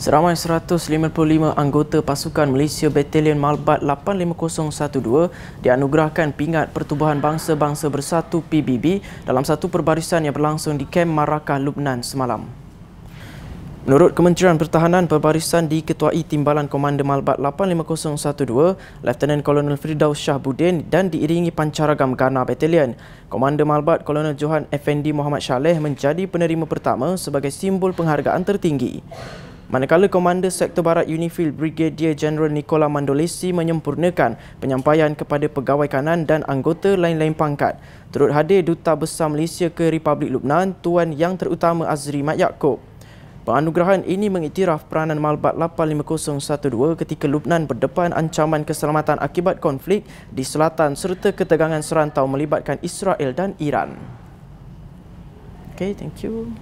Seramai 155 anggota pasukan Malaysia Batalion Malbat 85012 dianugerahkan pingat Pertubuhan Bangsa-Bangsa Bersatu PBB dalam satu perbarisan yang berlangsung di Kem Marrakah, Lubnan semalam. Menurut Kementerian Pertahanan, perbarisan diketuai Timbalan Komander Malbat 85012, Lieutenant Kolonel Firdaus Shahbuddin dan diiringi Pancaragam Ghana Batalion. Komander Malbat Kolonel Johan Effendi Muhammad Shaleh menjadi penerima pertama sebagai simbol penghargaan tertinggi. Manakala Komander Sektor Barat Unifil Brigadier Jeneral Nicola Mandolesi menyempurnakan penyampaian kepada pegawai kanan dan anggota lain-lain pangkat. Turut hadir Duta Besar Malaysia ke Republik Lubnan, Tuan Yang Terutama Azri Mat Yaakob. Penganugerahan ini mengiktiraf peranan Malbat 85012 ketika Lubnan berdepan ancaman keselamatan akibat konflik di selatan serta ketegangan serantau melibatkan Israel dan Iran. Okay, thank you.